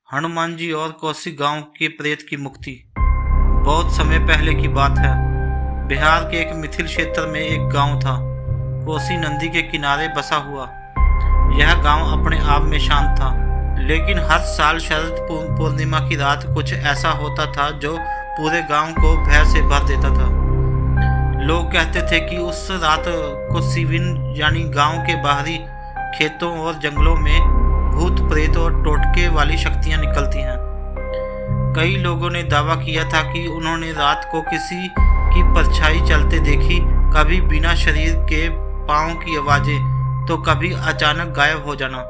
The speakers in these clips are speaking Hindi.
हनुमान जी और कोसी गांव के प्रेत की मुक्ति। बहुत समय पहले की बात है। बिहार के एक मिथिल क्षेत्र में एक गांव था, कोसी नदी के किनारे बसा हुआ। यह गांव अपने आप में शांत था, लेकिन हर साल शरद पूर्णिमा की रात कुछ ऐसा होता था जो पूरे गांव को भय से भर देता था। लोग कहते थे कि उस रात को शिविन यानी गांव के बाहरी खेतों और जंगलों में भूत प्रेत और टोटके वाली शक्तियां निकलती हैं। कई लोगों ने दावा किया था कि उन्होंने रात को किसी की परछाई चलते देखी, कभी बिना शरीर के पांव की आवाजें तो कभी अचानक गायब हो जाना।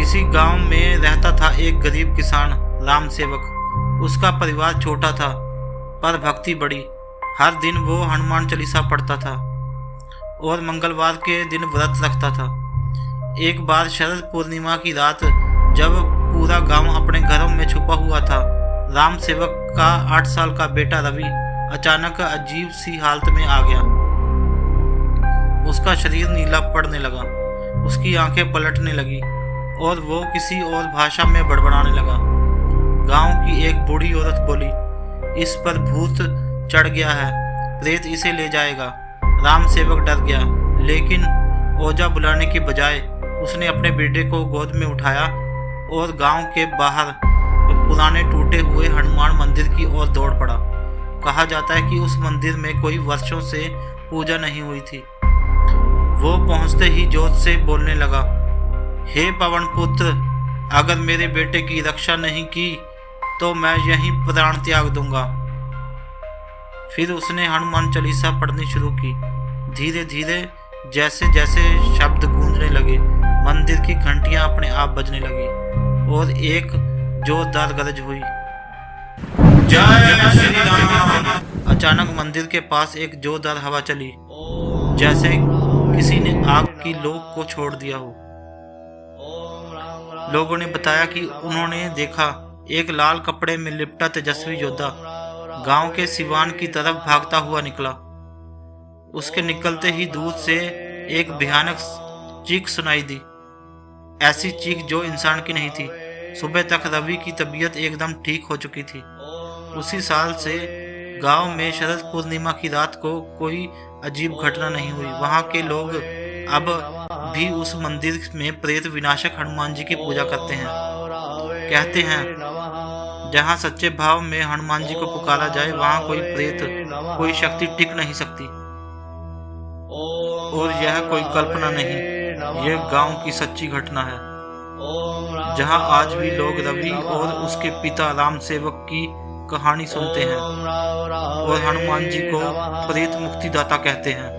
इसी गांव में रहता था एक गरीब किसान राम सेवक। उसका परिवार छोटा था पर भक्ति बड़ी। हर दिन वो हनुमान चालीसा पढ़ता था और मंगलवार के दिन व्रत रखता था। एक बार शरद पूर्णिमा की रात जब पूरा गांव अपने घरों में छुपा हुआ था, राम सेवक का 8 साल का बेटा रवि अचानक अजीब सी हालत में आ गया। उसका शरीर नीला पड़ने लगा, उसकी आंखें पलटने लगी और वो किसी और भाषा में बड़बड़ाने लगा। गांव की एक बूढ़ी औरत बोली, इस पर भूत चढ़ गया है, प्रेत इसे ले जाएगा। राम सेवक डर गया, लेकिन ओझा बुलाने की बजाय उसने अपने बेटे को गोद में उठाया और गांव के बाहर पुराने टूटे हुए हनुमान मंदिर की ओर दौड़ पड़ा। कहा जाता है कि उस मंदिर में कोई वर्षों से पूजा नहीं हुई थी। वो पहुंचते ही जोर से बोलने लगा, हे पवन पुत्र, अगर मेरे बेटे की रक्षा नहीं की तो मैं यहीं प्राण त्याग दूंगा। फिर उसने हनुमान चालीसा पढ़नी शुरू की। धीरे धीरे जैसे जैसे शब्द गूंजने लगे, मंदिर की घंटियां अपने आप बजने लगी और एक जोरदार गरज हुई, जय श्री राम। अचानक मंदिर के पास एक जोरदार हवा चली, जैसे किसी ने आग की लौ को छोड़ दिया हो। लोगों ने बताया कि उन्होंने देखा एक लाल कपड़े में लिपटा तेजस्वी योद्धा गांव के सिवान की तरफ भागता हुआ निकला। उसके निकलते ही दूर से एक भयानक चीख सुनाई दी, ऐसी चीख जो इंसान की नहीं थी। सुबह तक रवि की तबीयत एकदम ठीक हो चुकी थी। उसी साल से गांव में शरद पूर्णिमा की रात को कोई अजीब घटना नहीं हुई। वहां के लोग अब भी उस मंदिर में प्रेत विनाशक हनुमान जी की पूजा करते हैं। कहते हैं जहां सच्चे भाव में हनुमान जी को पुकारा जाए, वहां कोई प्रेत, कोई शक्ति टिक नहीं सकती। और यह कोई कल्पना नहीं, यह गांव की सच्ची घटना है, जहां आज भी लोग रवि और उसके पिता राम सेवक की कहानी सुनते हैं और हनुमान जी को प्रेत मुक्तिदाता कहते हैं।